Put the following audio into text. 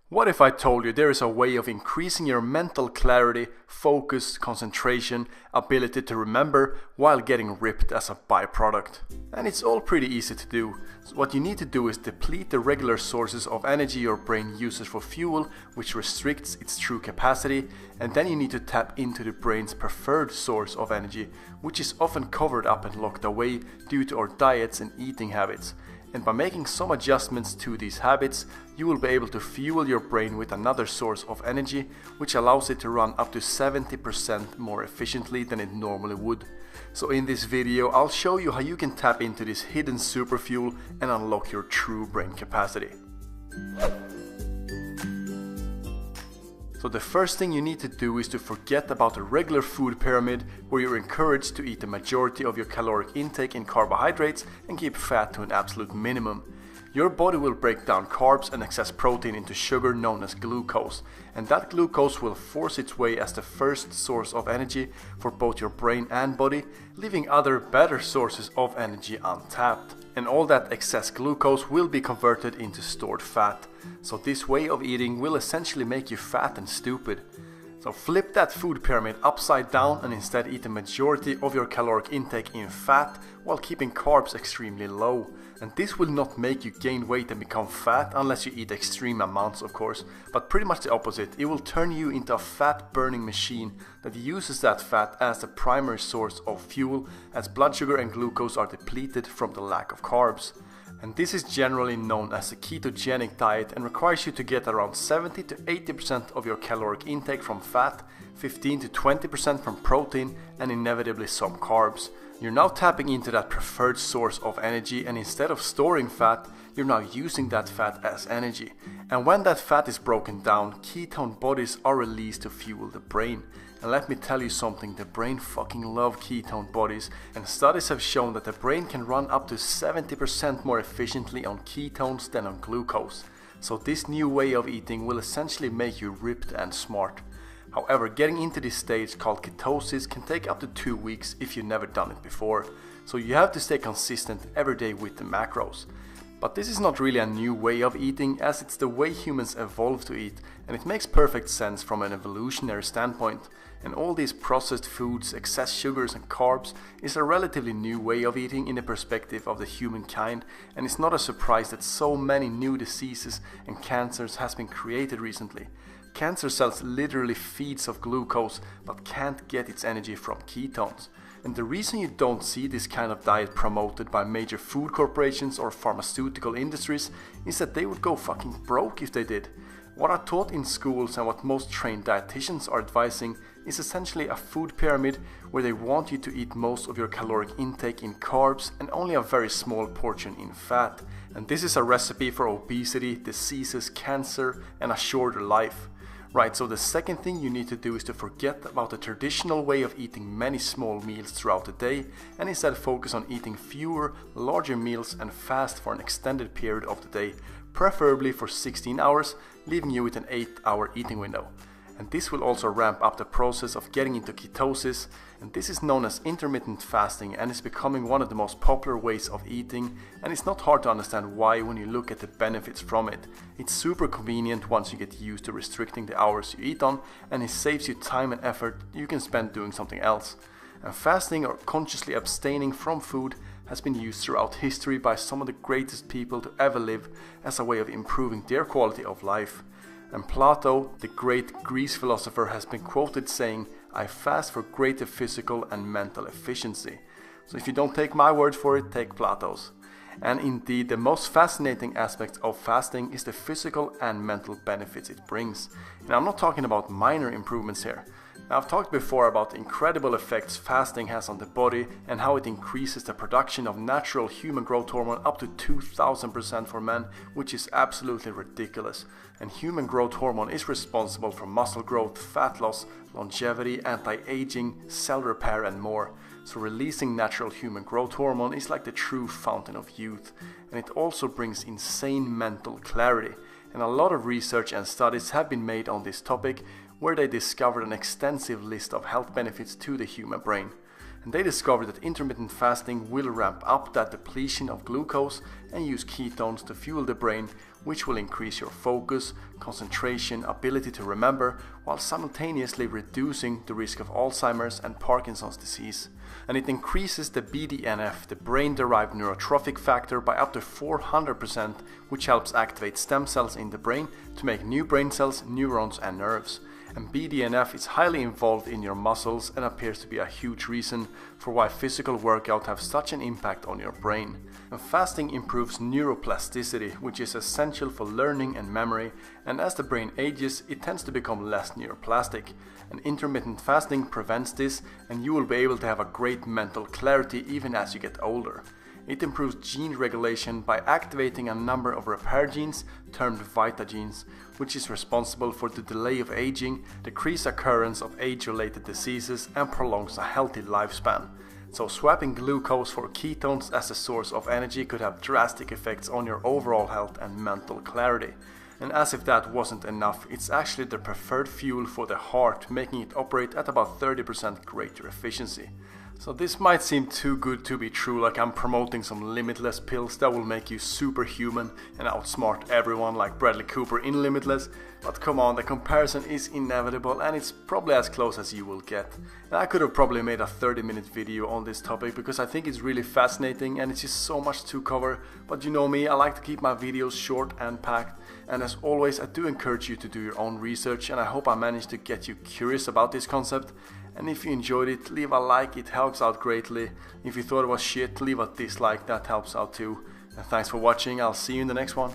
What if I told you there is a way of increasing your mental clarity, focus, concentration, ability to remember while getting ripped as a byproduct? And it's all pretty easy to do. So what you need to do is deplete the regular sources of energy your brain uses for fuel, which restricts its true capacity, and then you need to tap into the brain's preferred source of energy, which is often covered up and locked away due to our diets and eating habits. And by making some adjustments to these habits, you will be able to fuel your brain with another source of energy, which allows it to run up to 70% more efficiently than it normally would. So in this video, I'll show you how you can tap into this hidden superfuel and unlock your true brain capacity. So the first thing you need to do is to forget about the regular food pyramid where you're encouraged to eat the majority of your caloric intake in carbohydrates and keep fat to an absolute minimum. Your body will break down carbs and excess protein into sugar known as glucose, and that glucose will force its way as the first source of energy for both your brain and body, leaving other better sources of energy untapped. And all that excess glucose will be converted into stored fat. So this way of eating will essentially make you fat and stupid. So flip that food pyramid upside down and instead eat the majority of your caloric intake in fat while keeping carbs extremely low. And this will not make you gain weight and become fat unless you eat extreme amounts, of course, but pretty much the opposite. It will turn you into a fat burning machine that uses that fat as the primary source of fuel, as blood sugar and glucose are depleted from the lack of carbs. And this is generally known as a ketogenic diet and requires you to get around 70 to 80% of your caloric intake from fat, 15 to 20% from protein, and inevitably some carbs. You're now tapping into that preferred source of energy, and instead of storing fat, you're now using that fat as energy. And when that fat is broken down, ketone bodies are released to fuel the brain. And let me tell you something, the brain fucking loves ketone bodies, and studies have shown that the brain can run up to 70% more efficiently on ketones than on glucose. So this new way of eating will essentially make you ripped and smart. However, getting into this stage called ketosis can take up to 2 weeks if you've never done it before. So you have to stay consistent every day with the macros. But this is not really a new way of eating, as it's the way humans evolved to eat, and it makes perfect sense from an evolutionary standpoint. And all these processed foods, excess sugars and carbs is a relatively new way of eating in the perspective of the humankind, and it's not a surprise that so many new diseases and cancers has been created recently. Cancer cells literally feeds off glucose but can't get its energy from ketones. And the reason you don't see this kind of diet promoted by major food corporations or pharmaceutical industries is that they would go fucking broke if they did. What are taught in schools and what most trained dietitians are advising is essentially a food pyramid where they want you to eat most of your caloric intake in carbs and only a very small portion in fat. And this is a recipe for obesity, diseases, cancer, and a shorter life. Right, so the second thing you need to do is to forget about the traditional way of eating many small meals throughout the day and instead focus on eating fewer, larger meals and fast for an extended period of the day, preferably for 16 hours, leaving you with an 8-hour eating window. And this will also ramp up the process of getting into ketosis, and this is known as intermittent fasting and is becoming one of the most popular ways of eating, and it's not hard to understand why when you look at the benefits from it. It's super convenient once you get used to restricting the hours you eat on, and it saves you time and effort you can spend doing something else. And fasting or consciously abstaining from food has been used throughout history by some of the greatest people to ever live as a way of improving their quality of life. And Plato, the great Greece philosopher, has been quoted saying, "I fast for greater physical and mental efficiency." So if you don't take my word for it, take Plato's. And indeed, the most fascinating aspect of fasting is the physical and mental benefits it brings. And I'm not talking about minor improvements here. Now, I've talked before about the incredible effects fasting has on the body and how it increases the production of natural human growth hormone up to 2000% for men, which is absolutely ridiculous. And human growth hormone is responsible for muscle growth, fat loss, longevity, anti-aging, cell repair and more. So releasing natural human growth hormone is like the true fountain of youth. And it also brings insane mental clarity. And a lot of research and studies have been made on this topic, where they discovered an extensive list of health benefits to the human brain. And they discovered that intermittent fasting will ramp up that depletion of glucose and use ketones to fuel the brain, which will increase your focus, concentration, ability to remember, while simultaneously reducing the risk of Alzheimer's and Parkinson's disease. And it increases the BDNF, the brain-derived neurotrophic factor, by up to 400%, which helps activate stem cells in the brain to make new brain cells, neurons and nerves. And BDNF is highly involved in your muscles and appears to be a huge reason for why physical workout have such an impact on your brain. And fasting improves neuroplasticity, which is essential for learning and memory, and as the brain ages, it tends to become less neuroplastic. And intermittent fasting prevents this, and you will be able to have a great mental clarity even as you get older. It improves gene regulation by activating a number of repair genes termed vita genes, which is responsible for the delay of aging, decreased occurrence of age-related diseases, and prolongs a healthy lifespan. So swapping glucose for ketones as a source of energy could have drastic effects on your overall health and mental clarity. And as if that wasn't enough, it's actually the preferred fuel for the heart, making it operate at about 30% greater efficiency. So this might seem too good to be true, like I'm promoting some limitless pills that will make you superhuman and outsmart everyone like Bradley Cooper in Limitless, but come on, the comparison is inevitable and it's probably as close as you will get. And I could have probably made a 30-minute video on this topic because I think it's really fascinating and it's just so much to cover, but you know me, I like to keep my videos short and packed, and as always I do encourage you to do your own research, and I hope I managed to get you curious about this concept. And if you enjoyed it, leave a like, it helps out greatly. If you thought it was shit, leave a dislike, that helps out too. And thanks for watching, I'll see you in the next one.